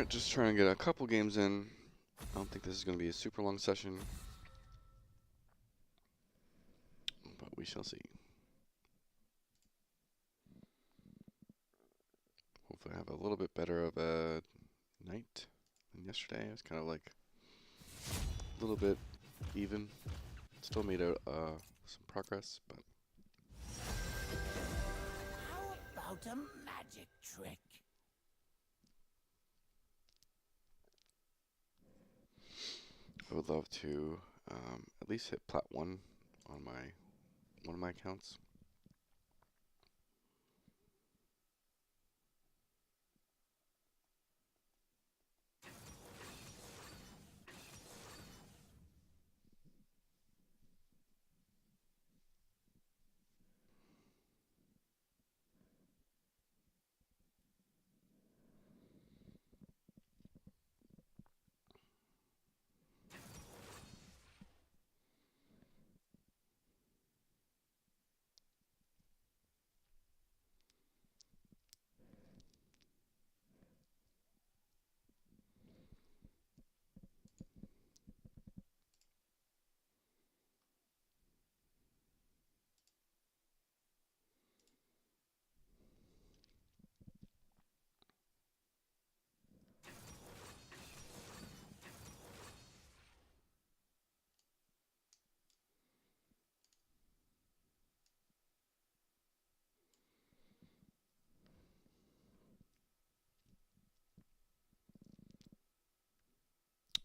Alright, just trying to get a couple games in. I don't think this is going to be a super long session, but we shall see. Hopefully I have a little bit better of a night than yesterday. It was kind of like a little bit even. Still made out some progress, but... How about a magic trick? I would love to at least hit plat 1 on one of my accounts.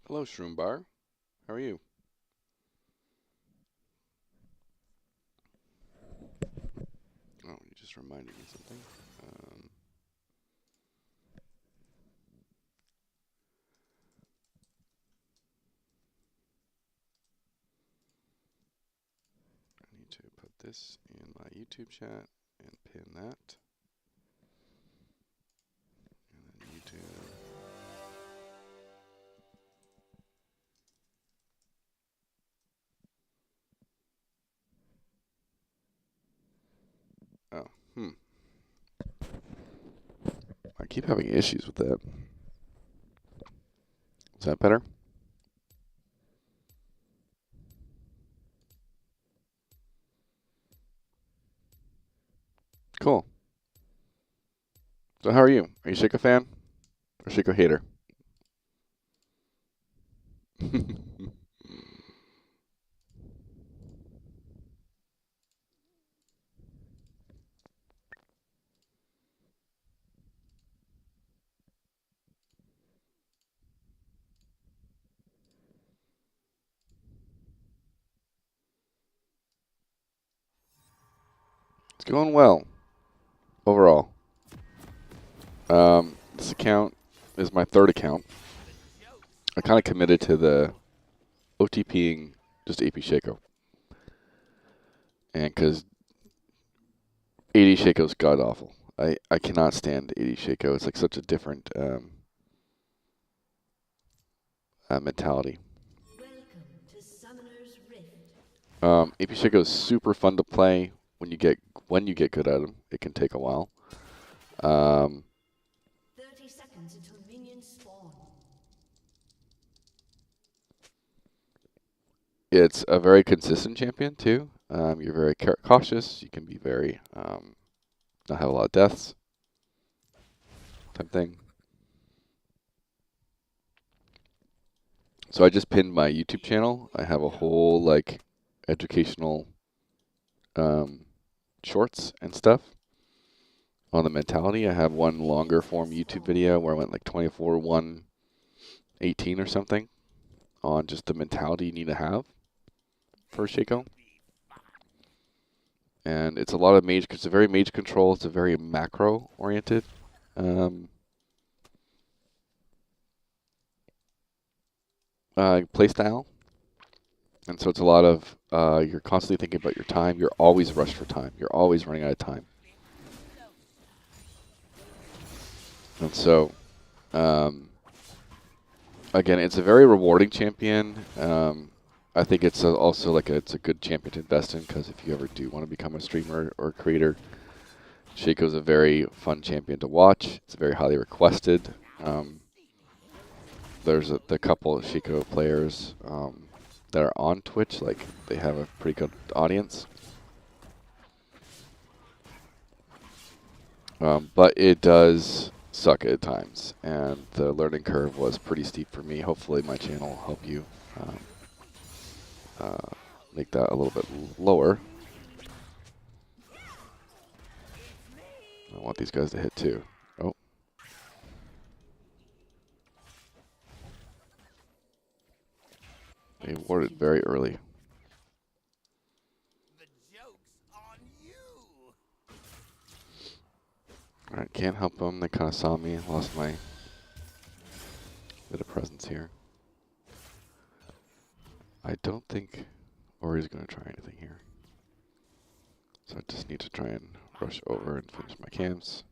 Hello, Shroombar. How are you? Oh, you just reminded me something. I need to put this in my YouTube chat and pin that. And then YouTube. Oh, I keep having issues with that. Is that better? Cool. So how are you? Are you Shaco fan or Shaco hater? It's going well overall. This account is my third account. I kind of committed to the OTPing just AP Shaco. And because 80 Shaco's god awful. I cannot stand 80 Shaco. It's like such a different mentality. AP Shaco is super fun to play when you get good at him. It can take a while. 30 seconds until minions spawn. It's a very consistent champion too. You're very cautious. You can be very not have a lot of deaths type thing. So I just pinned my YouTube channel. I have a whole like educational shorts and stuff on the mentality. I have one longer form YouTube video where I went like 24, 1, 18 or something on just the mentality you need to have for Shaco. And it's a lot of mage, it's a very mage control, it's a very macro oriented play style. And so it's a lot of, you're constantly thinking about your time, you're always rushed for time, you're always running out of time. And so, again, it's a very rewarding champion. I think it's also like it's a good champion to invest in because if you ever do want to become a streamer or a creator, Shaco's a very fun champion to watch. It's very highly requested. there's the couple of Shaco players that are on Twitch. Like, they have a pretty good audience. But it does suck at times, and the learning curve was pretty steep for me. Hopefully my channel will help you make that a little bit lower. I want these guys to hit too. Oh. They warded very early. The joke's on you. Alright, can't help them. They kind of saw me. Lost my bit of presence here. I don't think Ori's going to try anything here. So I just need to try and rush over and finish my camps.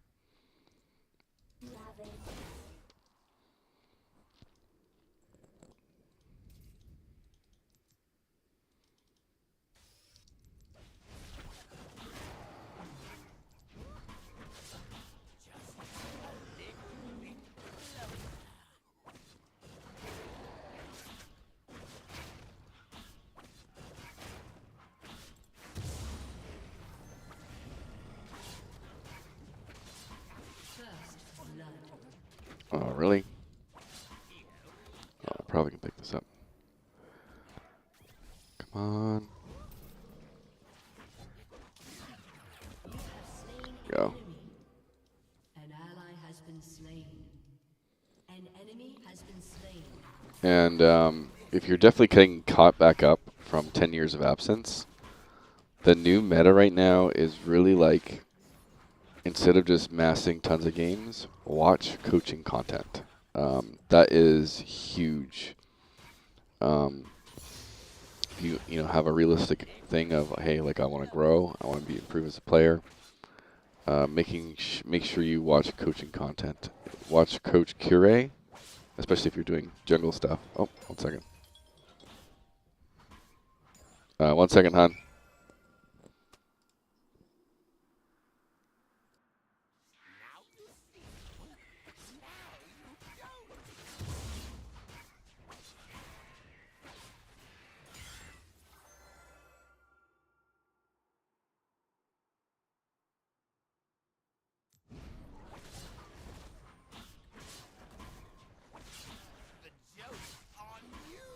Oh, really? Oh, I probably can pick this up. Come on. Go. An ally has been slain. An enemy has been slain. And if you're definitely getting caught back up from 10 years of absence, the new meta right now is really like, instead of just massing tons of games, watch coaching content. That is huge. If you know, have a realistic thing of, hey, like, I want to grow, I want to improve as a player. Make sure you watch coaching content. Watch Coach Cure, especially if you're doing jungle stuff. Oh, 1 second. 1 second, hon. Now you see. Now you don't. The joke's on you.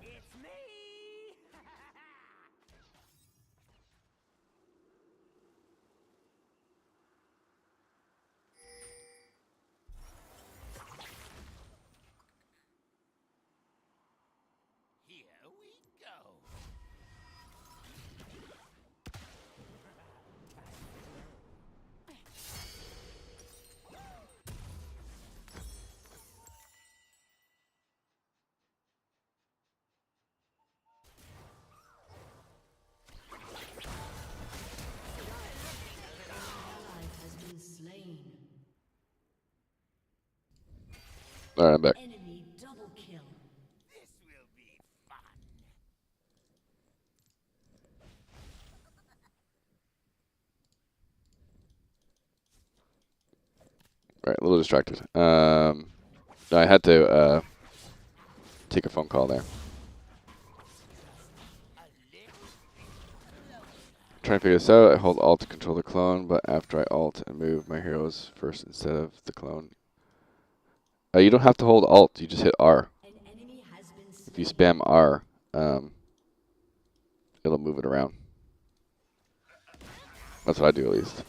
It's me. Here we go. Ally has been slain. All right, I'm back. Enemy double kill. This will be fun. All right, a little distracted. I had to take a phone call there. Trying to figure this out. I hold Alt to control the clone, but after I Alt and move my heroes first instead of the clone. You don't have to hold Alt. You just hit R. An enemy has been slain. If you spam R, it'll move it around. That's what I do, at least.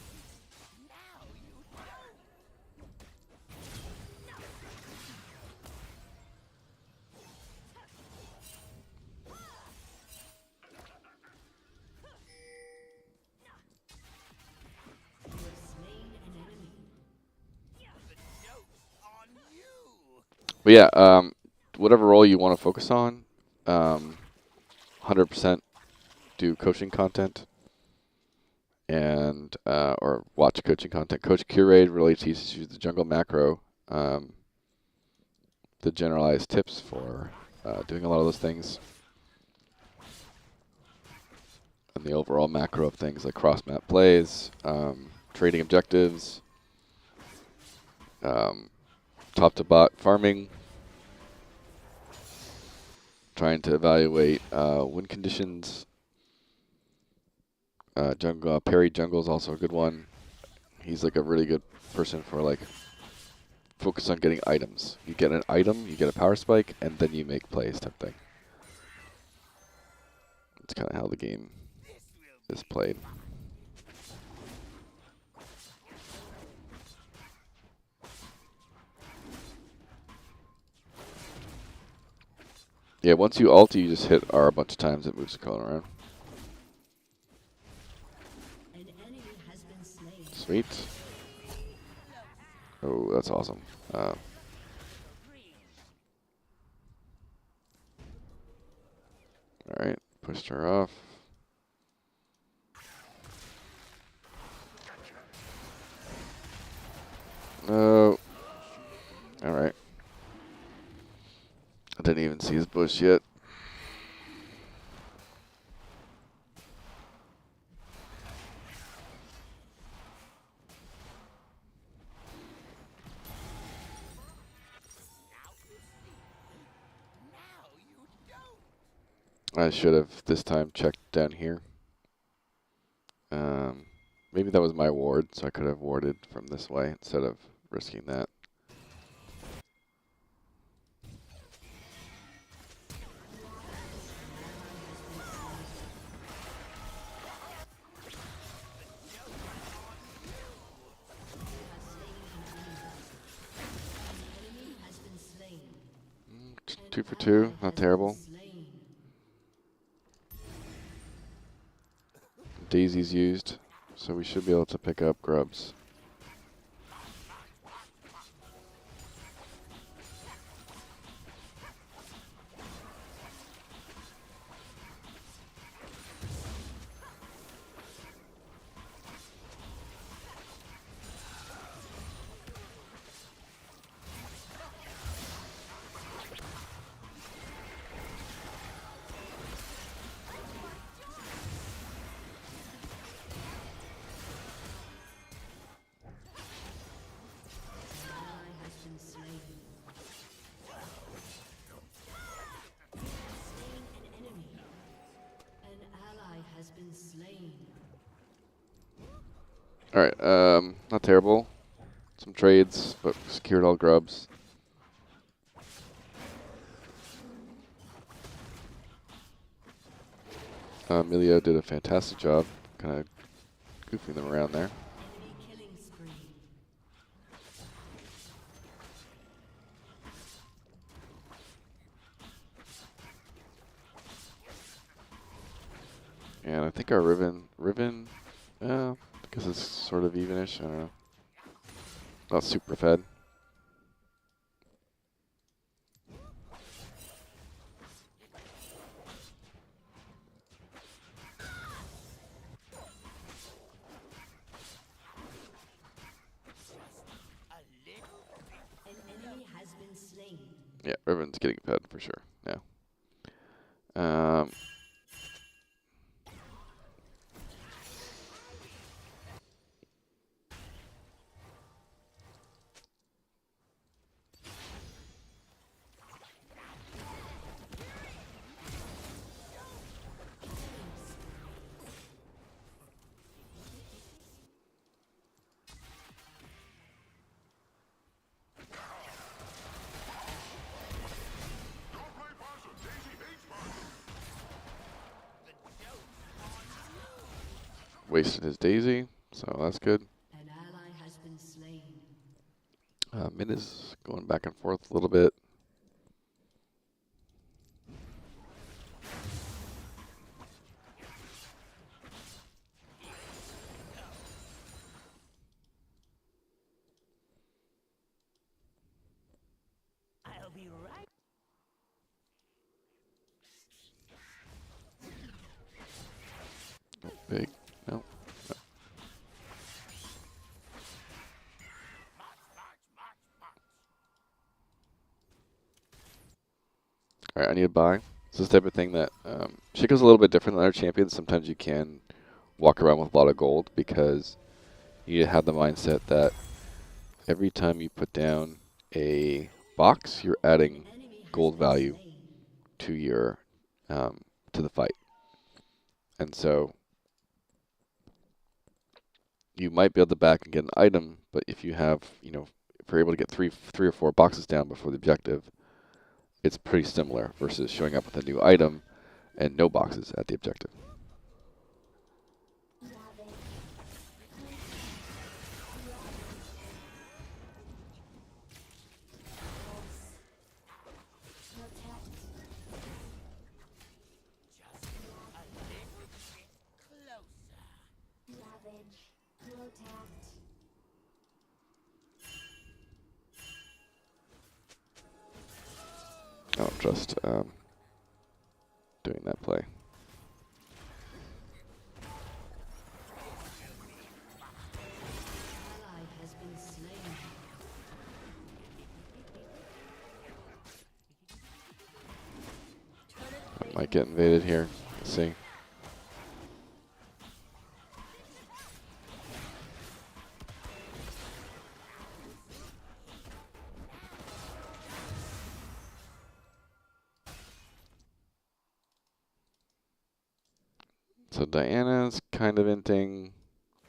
You have slain an enemy. But yeah, whatever role you want to focus on, 100% do coaching content and or watch coaching content. Coach Curate really teaches you the jungle macro, the generalized tips for doing a lot of those things, and the overall macro of things like cross-map plays, trading objectives, top-to-bot farming, trying to evaluate win conditions. Perry Jungle is also a good one. He's like a really good person for like focus on getting items. You get an item, you get a power spike, and then you make plays type thing. That's kind of how the game is played. Yeah, once you ult, you just hit R a bunch of times. It moves the cone around. Sweet. Oh, that's awesome. Alright, pushed her off. No. Alright. I didn't even see his bush yet. I should have this time checked down here. Maybe that was my ward, so I could have warded from this way instead of risking that. Two for two, not terrible. Daisy's used, so we should be able to pick up grubs. Alright, not terrible. Some trades, but secured all grubs. Emilio did a fantastic job, kind of goofing them around there. And I think our Riven, I guess it's sort of evenish. I don't know. Not super fed. Yeah, Riven's getting fed for sure. Yeah. Wasted his Daisy, so that's good. An ally has been slain. Mid is going back and forth a little bit. I'll be Big. No. Alright, I need to buy. It's this type of thing that Shaco's a little bit different than other champions. Sometimes you can walk around with a lot of gold because you have the mindset that every time you put down a box, you're adding gold value to your to the fight. And so you might be able to back and get an item, but if you have, if you're able to get three or four boxes down before the objective, it's pretty similar versus showing up with a new item and no boxes at the objective. I don't trust doing that play. I might get invaded here. Let's see. So Diana's kind of inting,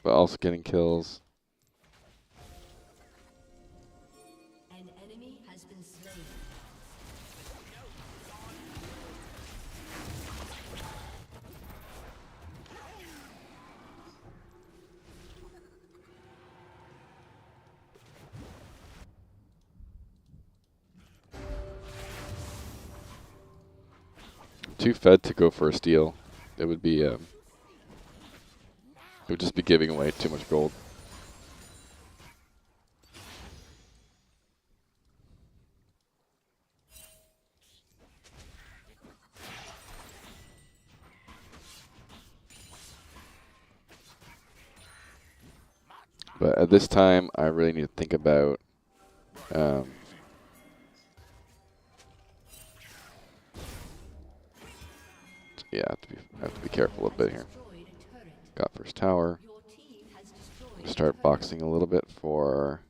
but also getting kills. An enemy has been slain. Too fed to go for a steal. It would be it would just be giving away too much gold. But at this time, I really need to think about yeah, I have to be careful a little bit here. Got first tower. Start boxing a little bit for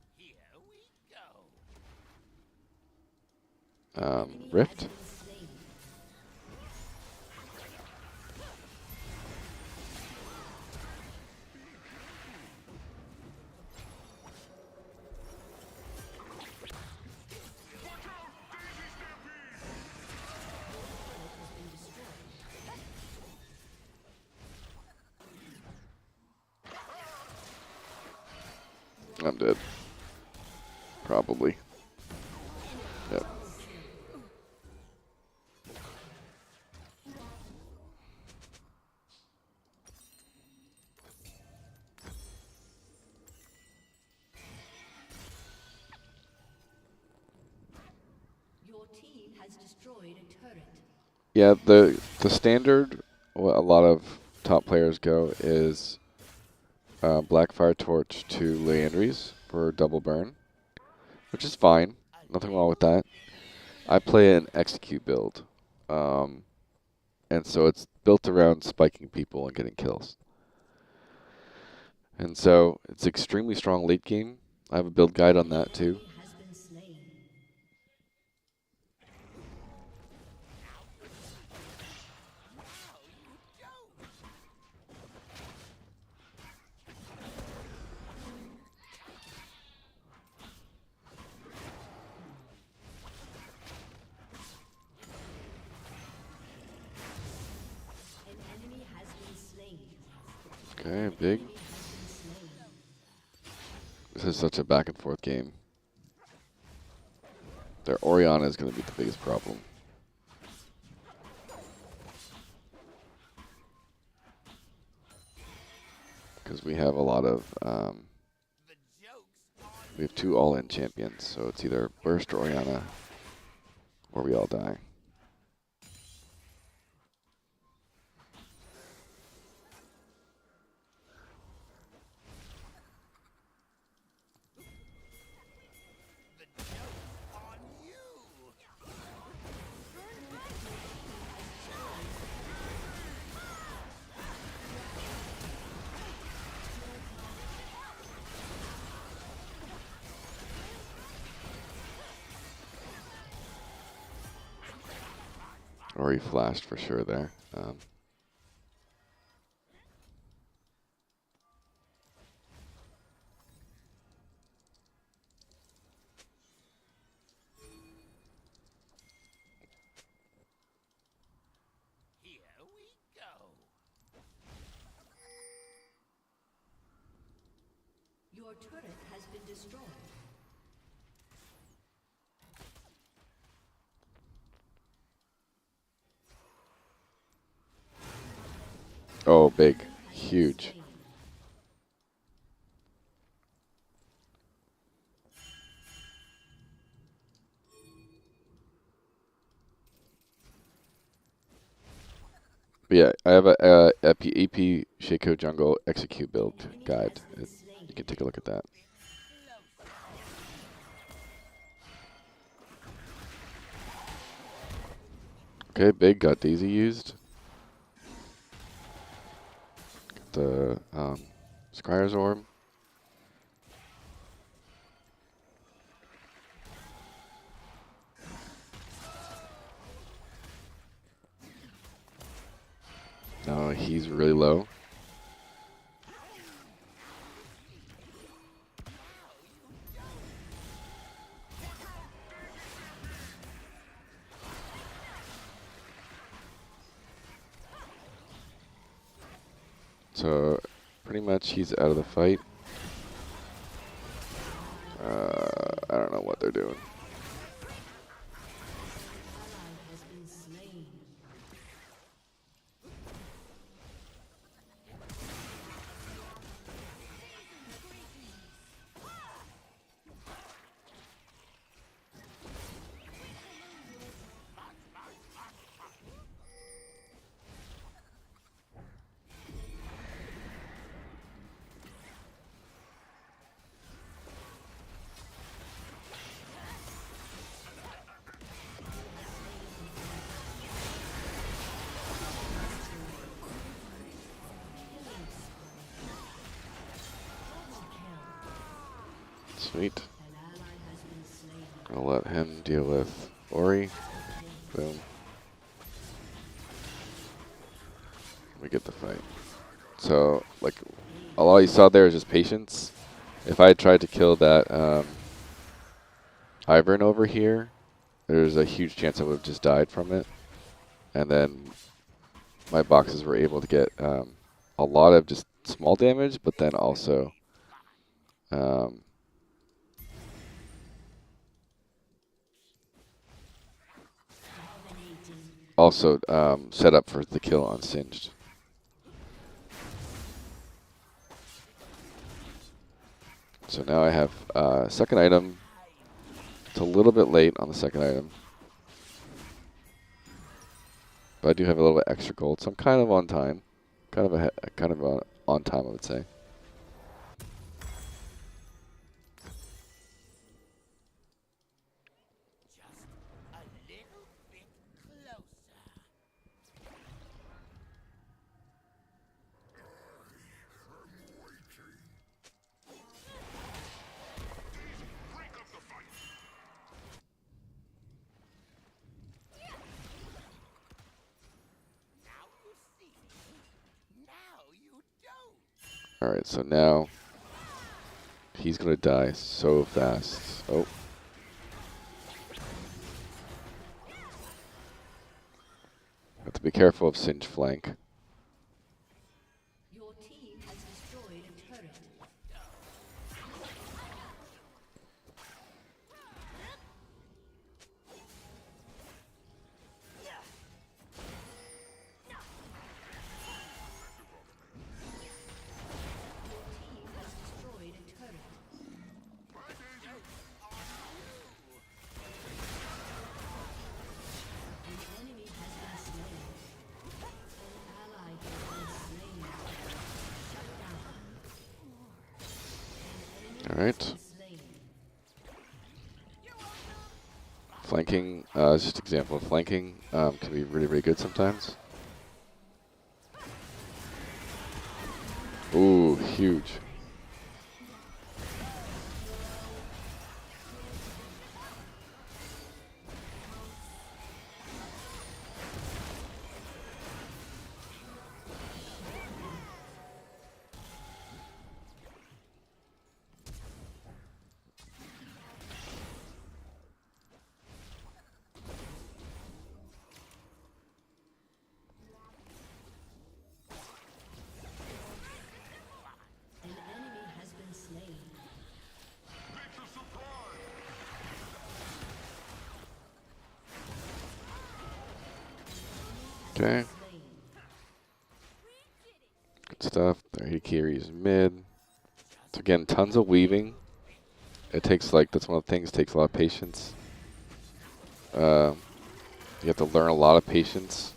Rift. I'm dead. Probably. Yep. Your team has destroyed a turret. Yeah, the standard, what a lot of top players go is Blackfire Torch to Leandries for double burn, which is fine. Nothing wrong with that. I play an execute build, and so it's built around spiking people and getting kills. And so it's extremely strong late game. I have a build guide on that too. Has been slain. An enemy has been slain. Okay, big. This is such a back and forth game. Their Orianna is going to be the biggest problem. Because we have a lot of, we have two all-in champions, so it's either Burst or Orianna, or we all die. Or he flashed for sure there. Here we go. Your turret has been destroyed. Oh, big. Huge. But yeah, I have a AP Shaco Jungle Execute build guide. You can take a look at that. Okay, big got Daisy used. Got the Scryer's Orb. No, he's really low. So pretty much he's out of the fight. I don't know what they're doing. Has been slain. Sweet. An ally has been slain. I'll let him deal with Ori. Boom. We get the fight. So, like, all you saw there is just patience. If I had tried to kill that Ivern over here, there's a huge chance I would have just died from it. And then my boxes were able to get a lot of just small damage, but then also set up for the kill on Singed. So now I have second item. It's a little bit late on the second item, but I do have a little bit extra gold, so I'm kind of on time. Kind of on time, I would say. Just a little bit closer. Now you see me. Now you don't. All right, so now he's gonna die so fast. Oh. Have to be careful of Singe flank. Your team has destroyed a turret. Your team has destroyed a turret. An enemy has been slain. An ally has been slain. Shut down. An enemy All right. has been slain. Flanking is just an example of flanking. Can be really, really good sometimes. Ooh, huge. Okay. Good stuff. There he carries mid. So again, tons of weaving. It takes like, that's one of the things, takes a lot of patience. You have to learn a lot of patience.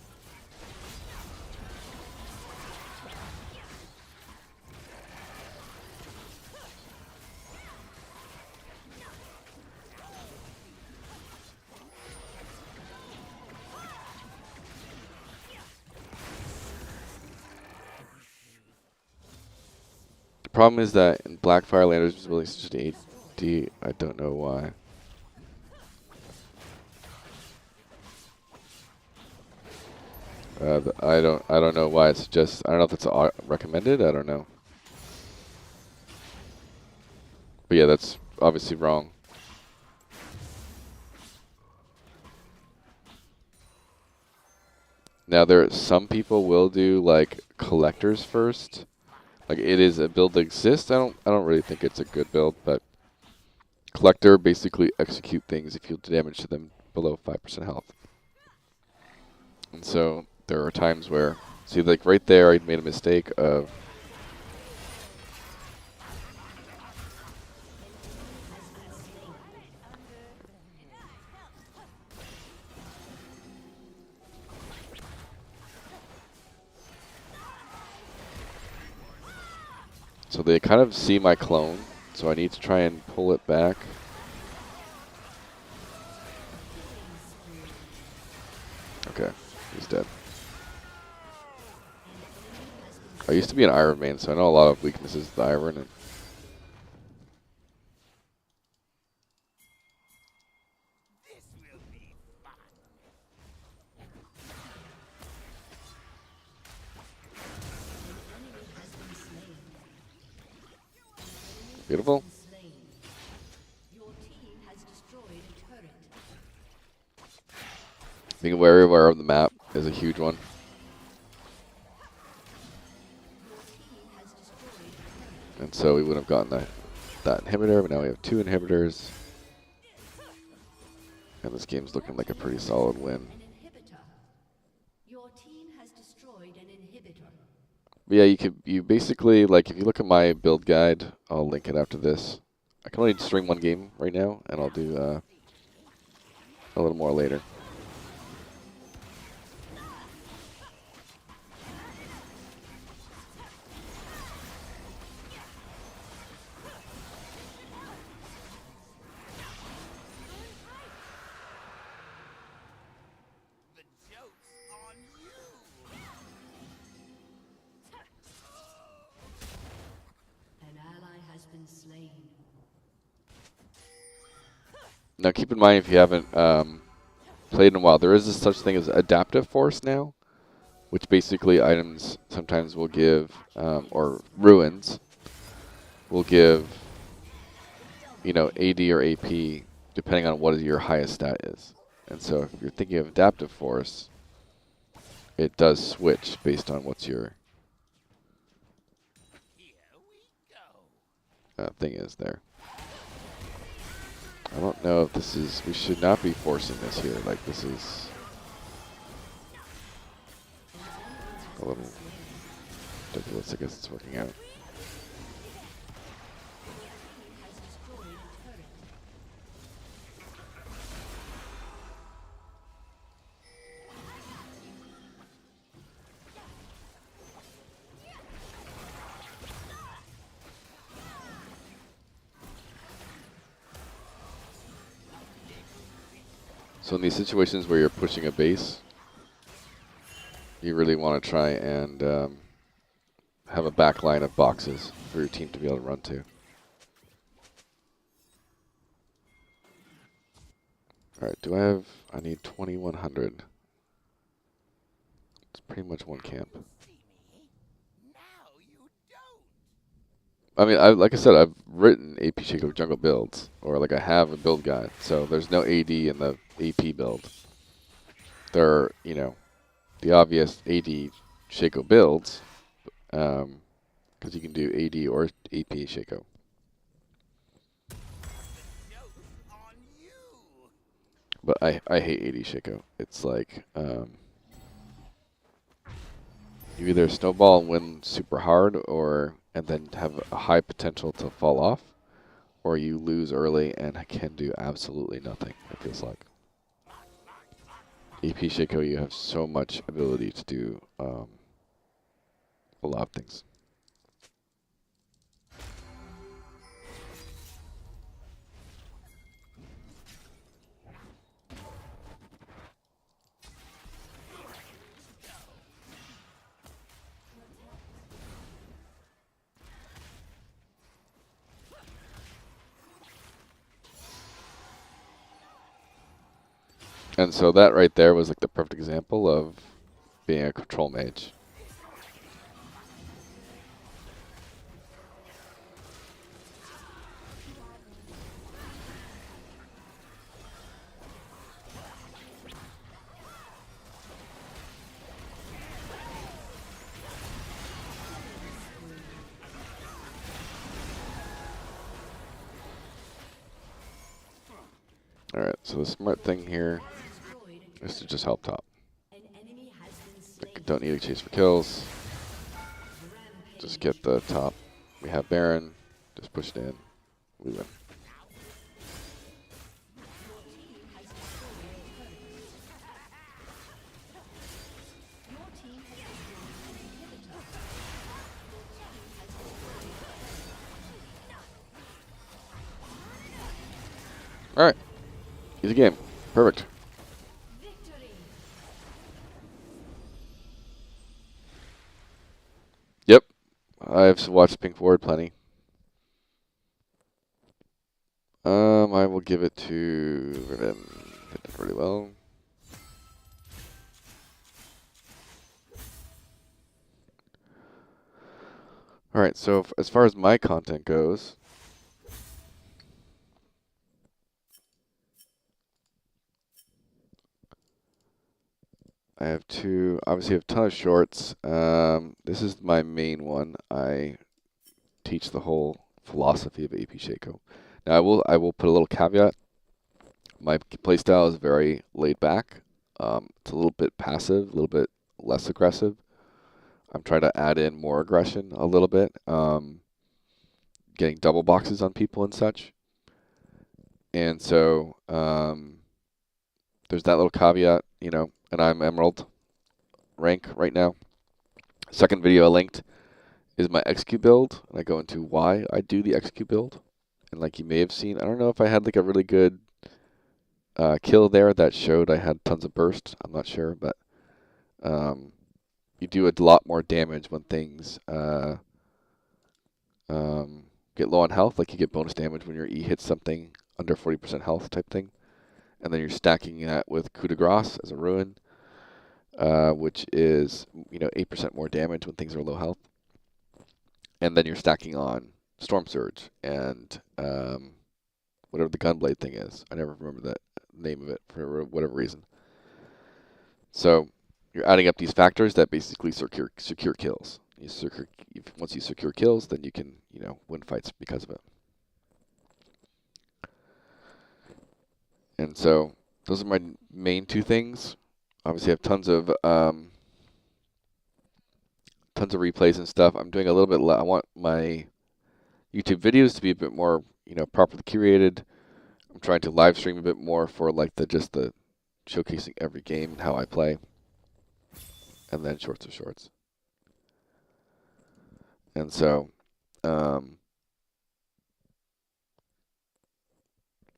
The problem is that in Blackfire Landers is really just AD. I don't know why. I don't know why it's just, I don't know if it's recommended, I don't know. But yeah, that's obviously wrong. Now some people will do like collectors first. Like it is a build that exists. I don't really think it's a good build, but collector basically execute things if you do damage to them below 5% health. And so there are times where, see, like right there, I made a mistake of so they kind of see my clone, so I need to try and pull it back. Okay, he's dead. I used to be an Iron Man, so I know a lot of weaknesses of the Iron. And This will be fun. beautiful. Your team has destroyed a turret. Being very aware of the map is a huge one. And so we would have gotten that inhibitor, but now we have 2 inhibitors. And this game's looking like a pretty solid win. An inhibitor. Your team has destroyed an inhibitor. But yeah, you basically, like, if you look at my build guide, I'll link it after this. I can only stream 1 game right now, and I'll do a little more later. The joke's on you. An ally has been slain. Now keep in mind, if you haven't played in a while, there is a such thing as adaptive force now, which basically items sometimes will give, or ruins will give, you know, AD or AP, depending on what your highest stat is. And so if you're thinking of adaptive force, it does switch based on what's your Here we go. thing is there. I don't know if this is, we should not be forcing this here. Like, this is a little ridiculous. I guess it's working out. So in these situations where you're pushing a base, you really want to try and have a back line of boxes for your team to be able to run to. Alright, I need 2100. It's pretty much 1 camp. See me? Now you don't. I mean, like I said, I've written AP Shaco Jungle builds, or like I have a build guide, so there's no AD in the AP build. There are, you know, the obvious AD Shaco builds, because you can do AD or AP Shaco. The joke's on you. But I hate AD Shaco. It's like, You either snowball and win super hard, and then have a high potential to fall off, or you lose early and can do absolutely nothing, it feels like. AP Shaco, you have so much ability to do a lot of things. And so that right there was like the perfect example of being a control mage. Alright, so the smart thing here is to just help top. Like, don't need to chase for kills. Just get the top. We have Baron. Just push it in. We win. Alright. Easy game. Perfect. Yep. I've watched Pink Ward plenty. I will give it to Riven. They did really well. Alright, so as far as my content goes, I have obviously have a ton of shorts. This is my main one. I teach the whole philosophy of AP Shaco. Now I will put a little caveat. My playstyle is very laid back. It's a little bit passive, a little bit less aggressive. I'm trying to add in more aggression a little bit, getting double boxes on people and such. And so there's that little caveat, you know, and I'm Emerald rank right now. Second video I linked is my execute build, and I go into why I do the execute build. And like you may have seen, I don't know if I had like a really good kill there that showed I had tons of burst. I'm not sure, but you do a lot more damage when things get low on health. Like you get bonus damage when your E hits something under 40% health type thing. And then you're stacking that with coup de grace as a ruin, which is 8% more damage when things are low health. And then you're stacking on Storm Surge and whatever the Gunblade thing is. I never remember the name of it for whatever reason. So you're adding up these factors that basically secure kills. Once you secure kills, then you can win fights because of it. And so those are my main two things. Obviously, I have tons of replays and stuff. I'm doing a little bit. I want my YouTube videos to be a bit more, properly curated. I'm trying to live stream a bit more for like the showcasing every game and how I play, and then shorts are shorts. And so,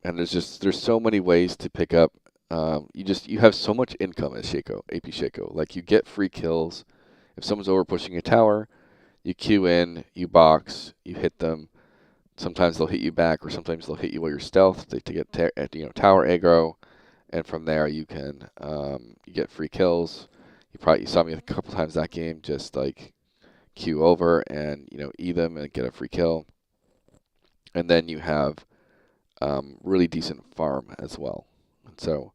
and there's so many ways to pick up. You have so much income as Shaco, AP Shaco. Like you get free kills. If someone's over pushing a tower, you queue in, you box, you hit them. Sometimes they'll hit you back, or sometimes they'll hit you while you're stealth to get tower aggro, and from there you can you get free kills. You saw me a couple times that game, just like queue over and E them and get a free kill, and then you have really decent farm as well. And so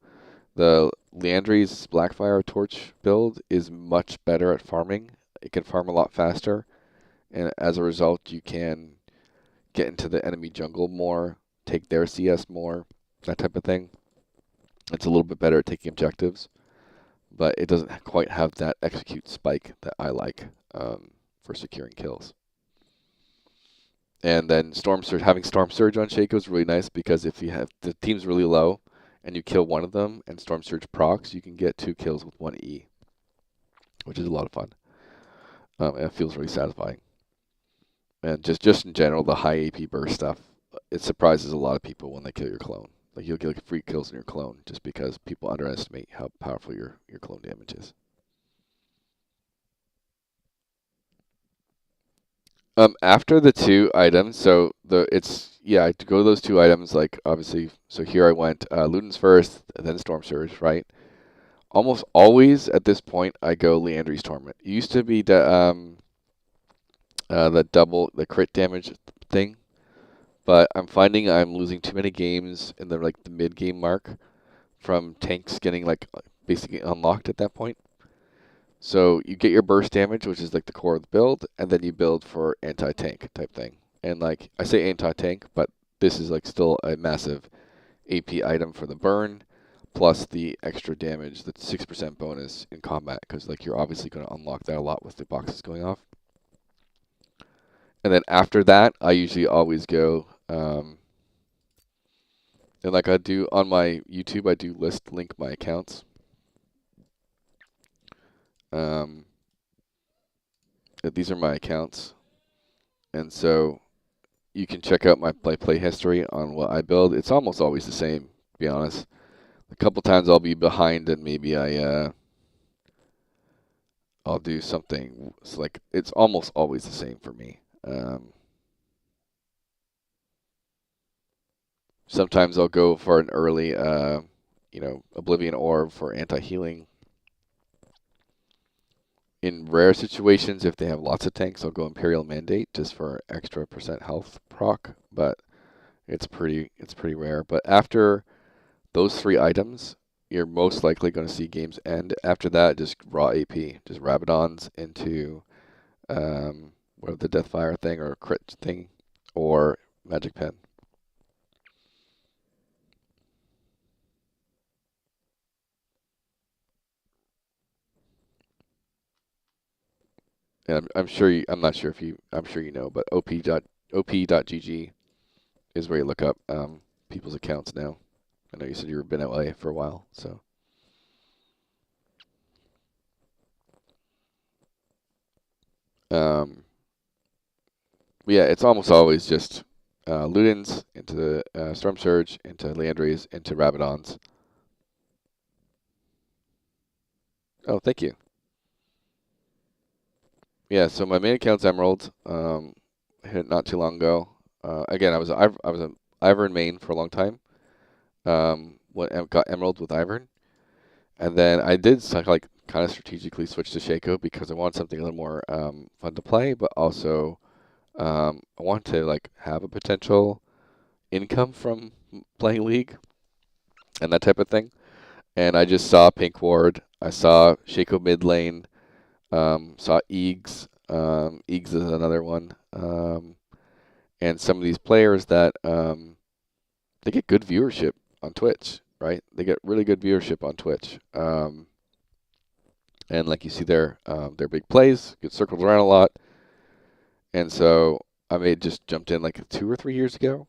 the Leandry's Blackfire Torch build is much better at farming. It can farm a lot faster, and as a result, you can get into the enemy jungle more, take their CS more, that type of thing. It's a little bit better at taking objectives. but it doesn't quite have that execute spike that I like for securing kills. And then having Storm Surge on Shaco is really nice because if you have the team's really low and you kill one of them and Storm Surge procs, you can get 2 kills with 1 E, which is a lot of fun. And it feels really satisfying. And just in general, the high AP burst stuff, it surprises a lot of people when they kill your clone. Like you'll get like free kills in your clone just because people underestimate how powerful your clone damage is. After the 2 items, so I go to those 2 items like obviously. So here I went Luden's first, and then Storm Surge, right? Almost always at this point I go Leandry's Torment. It used to be the crit damage thing, but I'm finding I'm losing too many games in the mid game mark from tanks getting basically unlocked at that point. So you get your burst damage, which is like the core of the build, and then you build for anti-tank type thing. And like I say anti-tank, but this is like still a massive AP item for the burn, plus the extra damage, the 6% bonus in combat, because like you're obviously going to unlock that a lot with the boxes going off. And then after that, I usually always go, and like I do on my YouTube, I do link my accounts. These are my accounts, and so you can check out my play history on what I build. It's almost always the same, to be honest. A couple times I'll be behind and maybe I'll do something. It's like it's almost always the same for me. Sometimes I'll go for an early, Oblivion Orb for anti-healing. In rare situations, if they have lots of tanks, I'll go Imperial Mandate just for extra % health proc, but it's pretty rare. But after those 3 items, you're most likely going to see games end. After that, just raw AP, just Rabadons into the Deathfire thing or crit thing, or Magic Pen. And I'm not sure if you, I'm sure you know, but op.gg is where you look up people's accounts now. I know you said you've been at LA for a while, so. Yeah, it's almost always just Ludens into the Storm Surge, into Leandries, into Rabadons. Oh, thank you. Yeah, so my main account's Emerald. Hit it not too long ago. Again, I was an Ivern main for a long time. Got Emerald with Ivern, and then I did kind of strategically switch to Shaco because I wanted something a little more fun to play, but also I want to have a potential income from playing League and that type of thing. And I just saw Pink Ward. I saw Shaco mid lane. Saw Eags. Eags is another one. And some of these players that they get good viewership on Twitch, right? They get really good viewership on Twitch. And like you see there, their big plays get circled around a lot. And so I just jumped in 2 or 3 years ago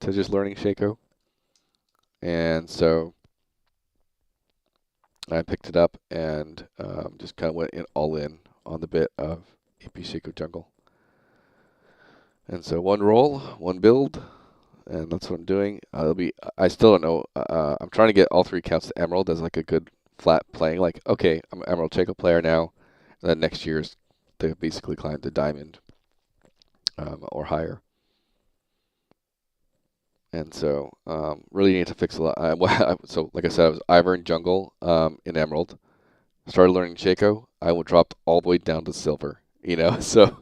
to just learning Shaco. And so I picked it up and just kind of went all in on the bit of AP Shaco Jungle. And so 1 roll, 1 build, and that's what I'm doing. I still don't know. I'm trying to get all 3 accounts to Emerald as a good flat playing. Okay, I'm an Emerald Shaco player now. And then next year's to basically climb to Diamond or higher. And so really need to fix a lot. So like I said, I was Ivern Jungle in Emerald. Started learning Shaco. I dropped all the way down to Silver. So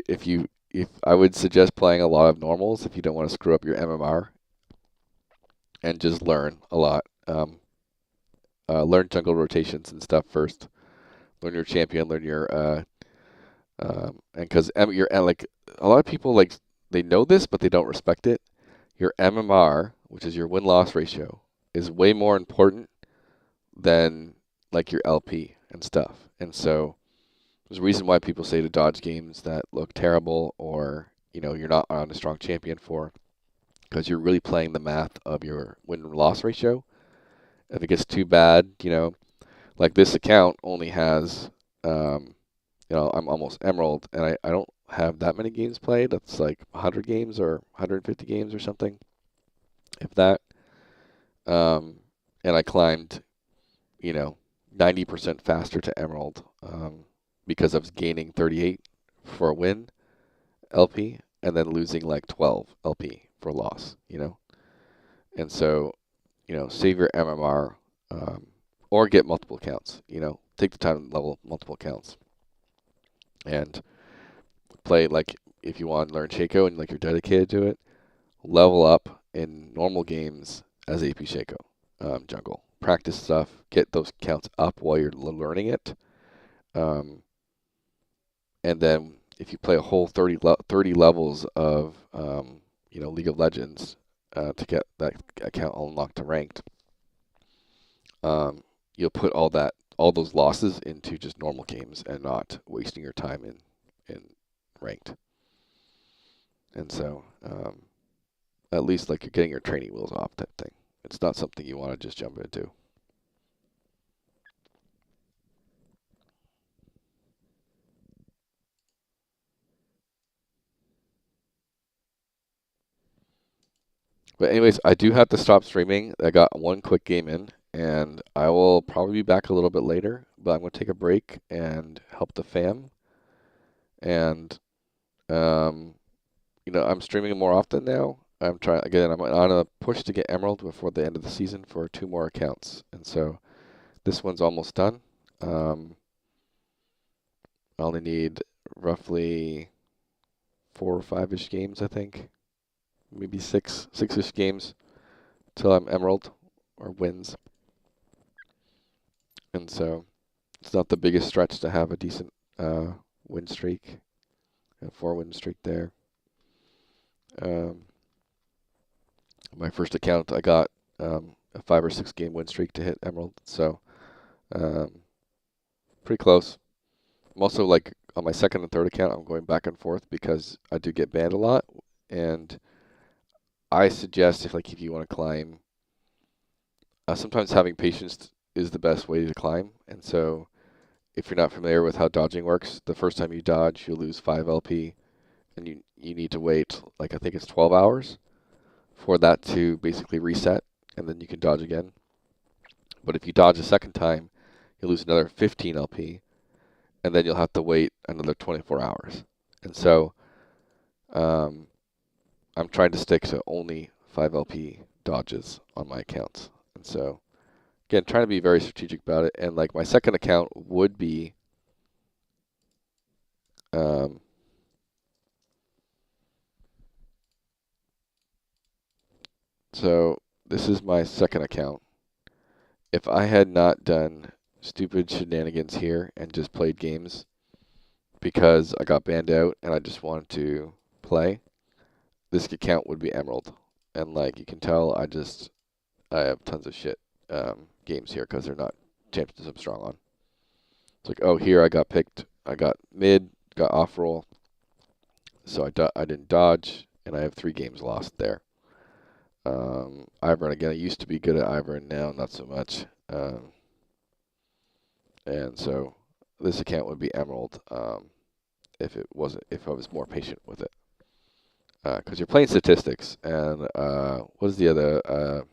if I would suggest playing a lot of normals if you don't want to screw up your MMR and just learn a lot. Learn jungle rotations and stuff first. Learn your champion. Learn your and because your a lot of people they know this but they don't respect it. Your MMR, which is your win-loss ratio, is way more important than like your LP and stuff. And so there's a reason why people say to dodge games that look terrible or you're not on a strong champion for, because you're really playing the math of your win-loss ratio. If it gets too bad, like this account only has, I'm almost Emerald, and I don't have that many games played. That's like 100 games or 150 games or something, if that. And I climbed, 90% faster to Emerald because I was gaining 38 for a win LP and then losing like 12 LP for loss, And so, save your MMR or get multiple accounts, Take the time to level multiple accounts and play like if you want to learn Shaco and like you're dedicated to it, level up in normal games as AP Shaco Jungle. Practice stuff, get those counts up while you're learning it. And then if you play a whole 30 levels of League of Legends to get that account unlocked to ranked, you'll put all those losses into just normal games and not wasting your time in ranked. And so at least like you're getting your training wheels off type thing. It's not something you want to just jump into. But anyways, I do have to stop streaming. I got one quick game in, and I will probably be back a little bit later, but I'm going to take a break and help the fam. And, I'm streaming more often now. I'm on a push to get Emerald before the end of the season for 2 more accounts. And so this one's almost done. I only need roughly 4 or 5-ish games, I think. Maybe 6-ish games till I'm Emerald or wins. And so it's not the biggest stretch to have a decent win streak, a 4-win streak there. My first account, I got a 5 or 6 game win streak to hit Emerald, so pretty close. I'm also like on my second and third account, I'm going back and forth because I do get banned a lot, and I suggest if you want to climb, sometimes having patience is the best way to climb, and so if you're not familiar with how dodging works, the first time you dodge, you'll lose 5 LP, and you need to wait, like I think it's 12 hours for that to basically reset, and then you can dodge again. But if you dodge a second time, you'll lose another 15 LP, and then you'll have to wait another 24 hours. And so I'm trying to stick to only 5 LP dodges on my accounts. And so, again, trying to be very strategic about it. And like my second account would be so this is my second account. If I had not done stupid shenanigans here and just played games because I got banned out and I just wanted to play, this account would be Emerald. And like you can tell, I have tons of shit games here because they're not champions I'm strong on. It's like, oh, here I got picked. I got mid, got off roll, so I didn't dodge, and I have 3 games lost there. Ivern again. I used to be good at Ivern, now not so much. And so this account would be Emerald if I was more patient with it. Because you're playing statistics, and what is the other?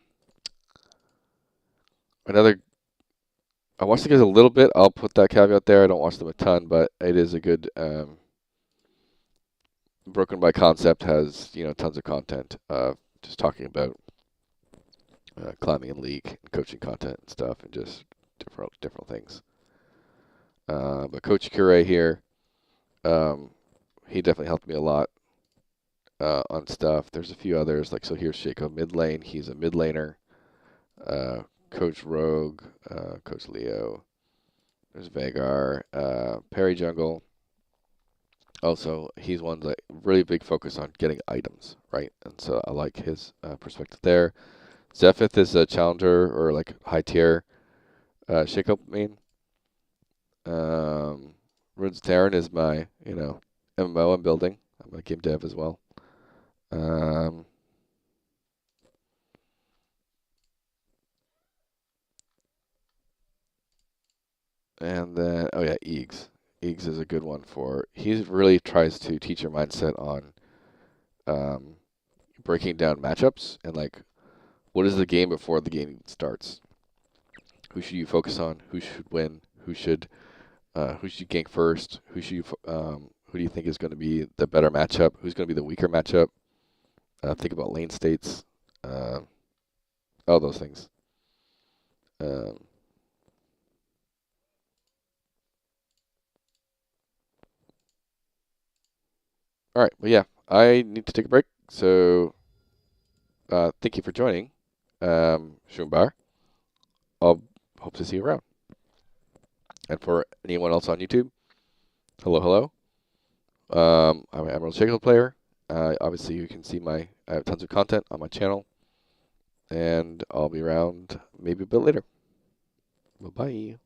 Another. I watch the guys a little bit. I'll put that caveat there. I don't watch them a ton, but it is a good. Broken by Concept has tons of content, just talking about climbing in league and coaching content and stuff, and just different things. But Coach Cure here, he definitely helped me a lot on stuff. There's a few others, like so here's Shaco mid lane. He's a mid laner. Coach Rogue, Coach Leo. There's Vagar, Perry Jungle. Also, he's one that really big focus on getting items, right? And so I like his perspective there. Zephith is a challenger or like high tier. Shaco main. Runes Terran is my, MMO I'm building. I'm a game dev as well. Um, and then, oh yeah, Eags. Eags is a good one for, he really tries to teach your mindset on um, breaking down matchups and like, what is the game before the game starts? Who should you focus on? Who should win? Who should you gank first? Who do you think is going to be the better matchup? Who's going to be the weaker matchup? Think about lane states, uh, all those things. Um, all right, well, yeah, I need to take a break. So thank you for joining, Shumbar. I'll hope to see you around. And for anyone else on YouTube, hello, hello. I'm an Emerald Shaco player. Obviously, you can see I have tons of content on my channel, and I'll be around maybe a bit later. Bye bye.